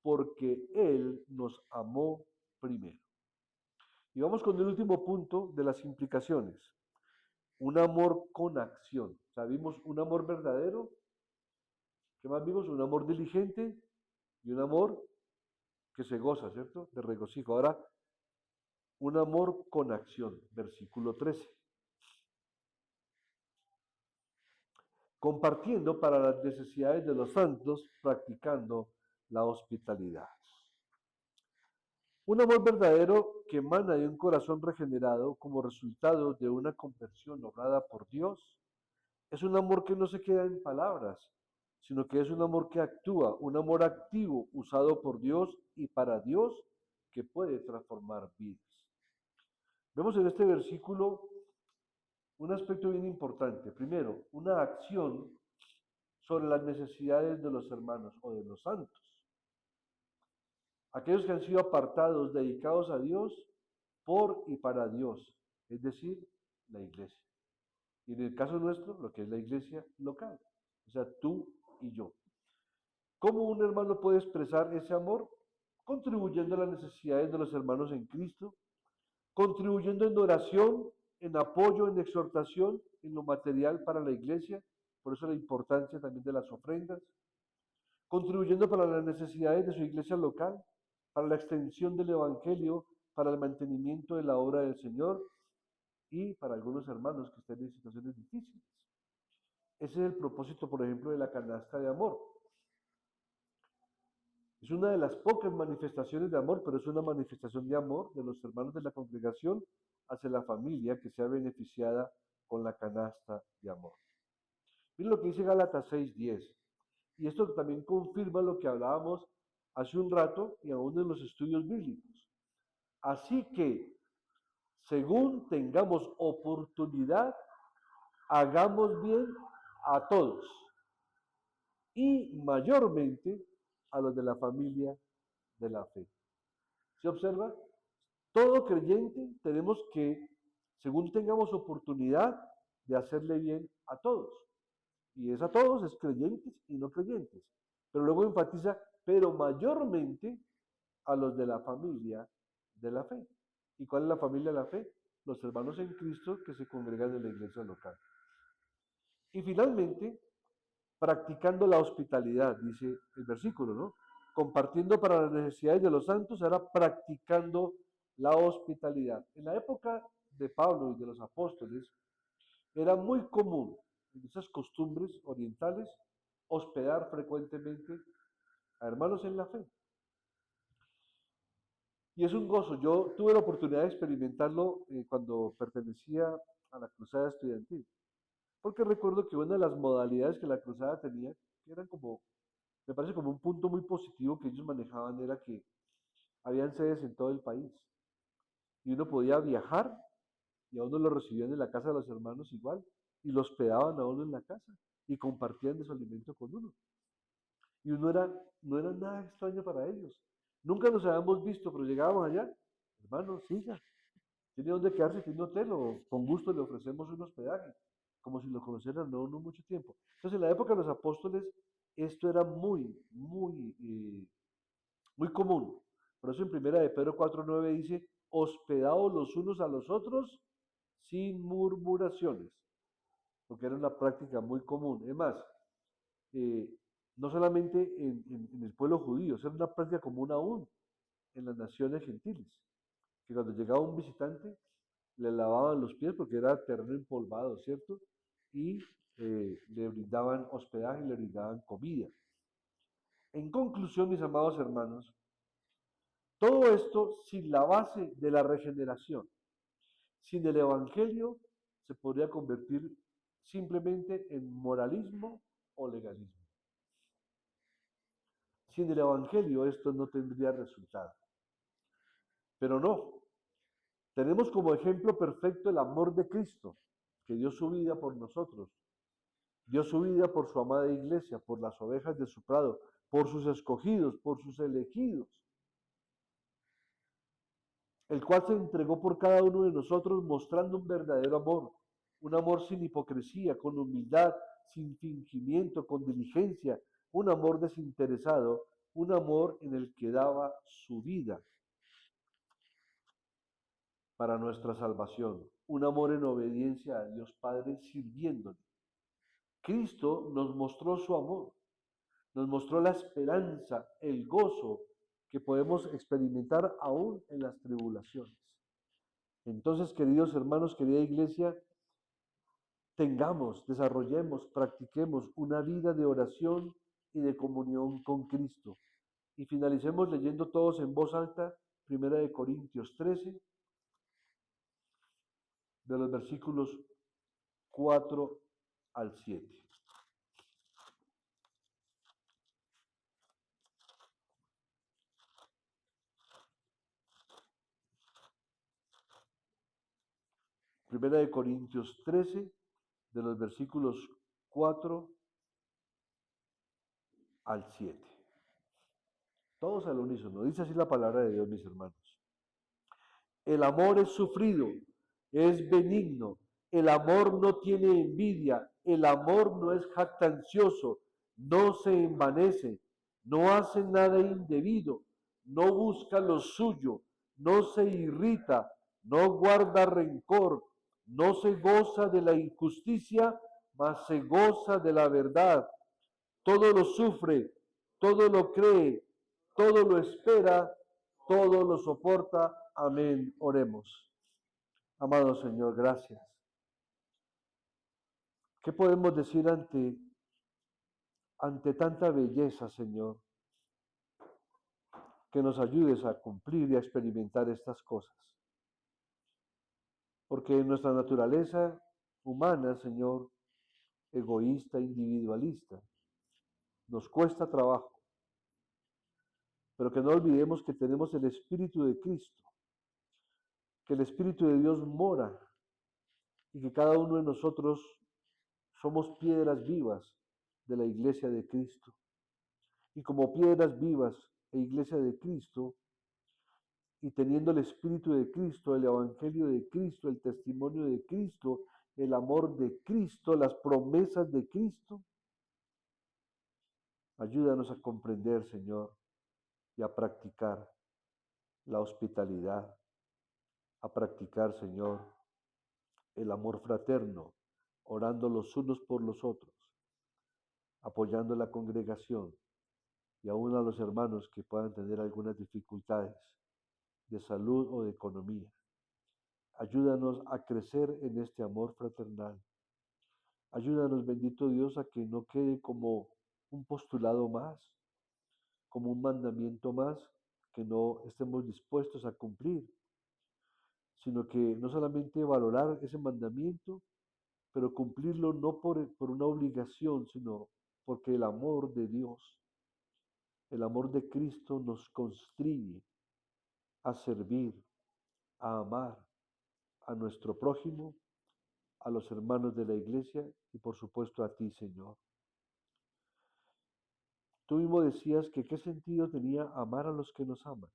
porque Él nos amó primero. Y vamos con el último punto de las implicaciones. Un amor con acción. O sea, vimos un amor verdadero. ¿Qué más vimos? Un amor diligente y un amor que se goza, ¿cierto? De regocijo. Ahora, un amor con acción. Versículo 13. Compartiendo para las necesidades de los santos, practicando la hospitalidad. Un amor verdadero que emana de un corazón regenerado como resultado de una conversión lograda por Dios. Es un amor que no se queda en palabras, sino que es un amor que actúa, un amor activo usado por Dios y para Dios que puede transformar vidas. Vemos en este versículo un aspecto bien importante. Primero, una acción sobre las necesidades de los hermanos o de los santos. Aquellos que han sido apartados, dedicados a Dios por y para Dios, es decir, la iglesia. Y en el caso nuestro, lo que es la iglesia local, o sea, tú y yo. ¿Cómo un hermano puede expresar ese amor? Contribuyendo a las necesidades de los hermanos en Cristo, contribuyendo en oración, en apoyo, en exhortación, en lo material para la iglesia, por eso la importancia también de las ofrendas, contribuyendo para las necesidades de su iglesia local, para la extensión del Evangelio, para el mantenimiento de la obra del Señor y para algunos hermanos que estén en situaciones difíciles. Ese es el propósito, por ejemplo, de la canasta de amor. Es una de las pocas manifestaciones de amor, pero es una manifestación de amor de los hermanos de la congregación hacia la familia que sea beneficiada con la canasta de amor. Miren lo que dice Gálatas 6:10. Y esto también confirma lo que hablábamos hace un rato y aún en los estudios bíblicos. Así que, según tengamos oportunidad, hagamos bien a todos y mayormente a los de la familia de la fe. ¿Se observa? Todo creyente tenemos que, según tengamos oportunidad, de hacerle bien a todos. Y es a todos, es creyentes y no creyentes. Pero luego enfatiza, pero mayormente a los de la familia de la fe. ¿Y cuál es la familia de la fe? Los hermanos en Cristo que se congregan en la iglesia local. Y finalmente, practicando la hospitalidad, dice el versículo, ¿no? Compartiendo para las necesidades de los santos, ahora practicando la hospitalidad. En la época de Pablo y de los apóstoles, era muy común en esas costumbres orientales hospedar frecuentemente a hermanos en la fe. Y es un gozo. Yo tuve la oportunidad de experimentarlo cuando pertenecía a la cruzada estudiantil. Porque recuerdo que una de las modalidades que la cruzada tenía, que eran como, me parece como un punto muy positivo que ellos manejaban, era que habían sedes en todo el país. Y uno podía viajar y a uno lo recibían en la casa de los hermanos igual, y lo hospedaban a uno en la casa y compartían de su alimento con uno. Y uno no era nada extraño para ellos. Nunca nos habíamos visto, pero llegábamos allá, hermano, siga, tiene donde quedarse, tiene un hotel, o con gusto le ofrecemos un hospedaje, como si lo conocieran no mucho tiempo. Entonces, en la época de los apóstoles, esto era muy común. Por eso en primera de Pedro 4:9 dice, hospedaos los unos a los otros sin murmuraciones, porque era una práctica muy común. Es más, eh, no solamente en el pueblo judío, era una práctica común aún en las naciones gentiles, que cuando llegaba un visitante le lavaban los pies porque era terreno empolvado, ¿cierto? Y le brindaban hospedaje, le brindaban comida. En conclusión, mis amados hermanos, todo esto sin la base de la regeneración, sin el Evangelio, se podría convertir simplemente en moralismo o legalismo. Sin el Evangelio esto no tendría resultado. Pero no, tenemos como ejemplo perfecto el amor de Cristo, que dio su vida por nosotros, dio su vida por su amada iglesia, por las ovejas de su prado, por sus escogidos, por sus elegidos, el cual se entregó por cada uno de nosotros mostrando un verdadero amor, un amor sin hipocresía, con humildad, sin fingimiento, con diligencia, un amor desinteresado, un amor en el que daba su vida para nuestra salvación, un amor en obediencia a Dios Padre sirviéndole. Cristo nos mostró su amor, nos mostró la esperanza, el gozo que podemos experimentar aún en las tribulaciones. Entonces, queridos hermanos, querida iglesia, tengamos, desarrollemos, practiquemos una vida de oración y de comunión con Cristo. Y finalicemos leyendo todos en voz alta, 1 Corintios 13, de los versículos 4 al 7. 1 Corintios 13, de los versículos 4 al 7. Todos al unísono. Dice así la palabra de Dios, mis hermanos. El amor es sufrido, es benigno. El amor no tiene envidia. El amor no es jactancioso, no se envanece, no hace nada indebido, no busca lo suyo, no se irrita, no guarda rencor, no se goza de la injusticia, mas se goza de la verdad. Todo lo sufre, todo lo cree, todo lo espera, todo lo soporta. Amén. Oremos. Amado Señor, gracias. ¿Qué podemos decir ante tanta belleza, Señor? Que nos ayudes a cumplir y a experimentar estas cosas. Porque en nuestra naturaleza humana, Señor, egoísta, individualista, nos cuesta trabajo. Pero que no olvidemos que tenemos el Espíritu de Cristo, que el Espíritu de Dios mora y que cada uno de nosotros somos piedras vivas de la iglesia de Cristo. Y como piedras vivas e iglesia de Cristo, y teniendo el Espíritu de Cristo, el Evangelio de Cristo, el testimonio de Cristo, el amor de Cristo, las promesas de Cristo, Ayúdanos a comprender, Señor, y a practicar la hospitalidad, a practicar, Señor, el amor fraterno, orando los unos por los otros, apoyando a la congregación y aún a los hermanos que puedan tener algunas dificultades de salud o de economía. Ayúdanos a crecer en este amor fraternal. Ayúdanos, bendito Dios, a que no quede como un postulado más, como un mandamiento más, que no estemos dispuestos a cumplir, sino que no solamente valorar ese mandamiento, pero cumplirlo no por una obligación, sino porque el amor de Dios, el amor de Cristo nos constriñe a servir, a amar a nuestro prójimo, a los hermanos de la iglesia y por supuesto a ti, Señor. Tú mismo decías que qué sentido tenía amar a los que nos aman.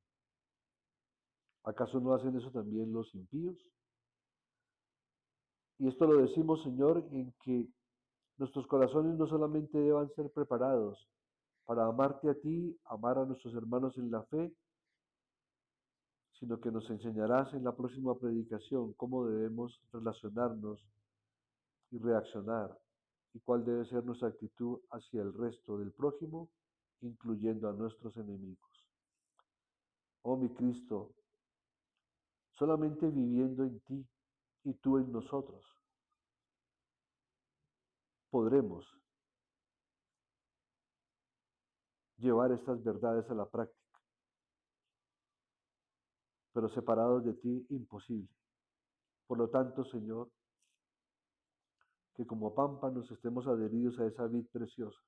¿Acaso no hacen eso también los impíos? Y esto lo decimos, Señor, en que nuestros corazones no solamente deban ser preparados para amarte a ti, amar a nuestros hermanos en la fe, sino que nos enseñarás en la próxima predicación cómo debemos relacionarnos y reaccionar y cuál debe ser nuestra actitud hacia el resto del prójimo, incluyendo a nuestros enemigos. Oh mi Cristo, solamente viviendo en ti y tú en nosotros, podremos llevar estas verdades a la práctica, pero separados de ti, imposible. Por lo tanto, Señor, que como pámpanos estemos adheridos a esa vid preciosa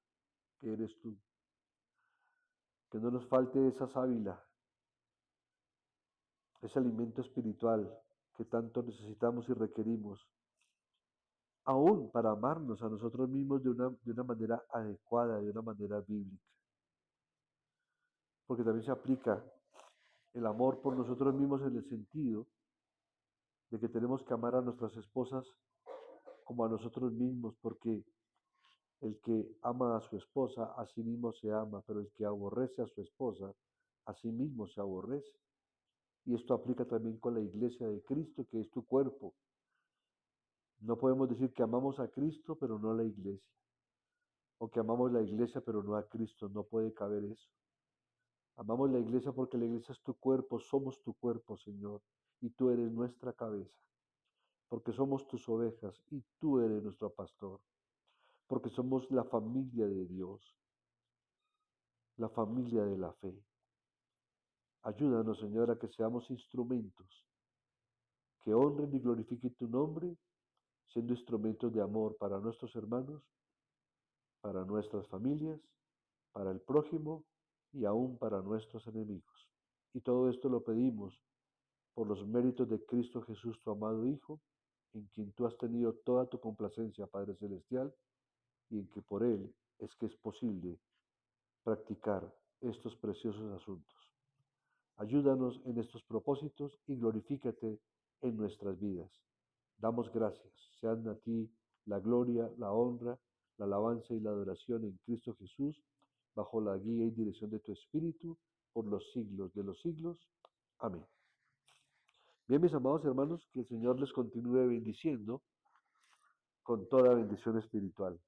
que eres tú, que no nos falte esa sábila, ese alimento espiritual que tanto necesitamos y requerimos, aún para amarnos a nosotros mismos de una manera adecuada, de una manera bíblica. Porque también se aplica el amor por nosotros mismos en el sentido de que tenemos que amar a nuestras esposas como a nosotros mismos, porque el que ama a su esposa, a sí mismo se ama, pero el que aborrece a su esposa, a sí mismo se aborrece. Y esto aplica también con la iglesia de Cristo, que es tu cuerpo. No podemos decir que amamos a Cristo, pero no a la iglesia. O que amamos la iglesia, pero no a Cristo. No puede caber eso. Amamos la iglesia porque la iglesia es tu cuerpo, somos tu cuerpo, Señor, y tú eres nuestra cabeza. Porque somos tus ovejas y tú eres nuestro pastor. Porque somos la familia de Dios, la familia de la fe. Ayúdanos, Señor, a que seamos instrumentos que honren y glorifiquen tu nombre, siendo instrumentos de amor para nuestros hermanos, para nuestras familias, para el prójimo y aún para nuestros enemigos. Y todo esto lo pedimos por los méritos de Cristo Jesús, tu amado Hijo, en quien tú has tenido toda tu complacencia, Padre Celestial, y en que por Él es que es posible practicar estos preciosos asuntos. Ayúdanos en estos propósitos y glorifícate en nuestras vidas. Damos gracias. Sean a ti la gloria, la honra, la alabanza y la adoración en Cristo Jesús, bajo la guía y dirección de tu Espíritu, por los siglos de los siglos. Amén. Bien, mis amados hermanos, que el Señor les continúe bendiciendo con toda bendición espiritual.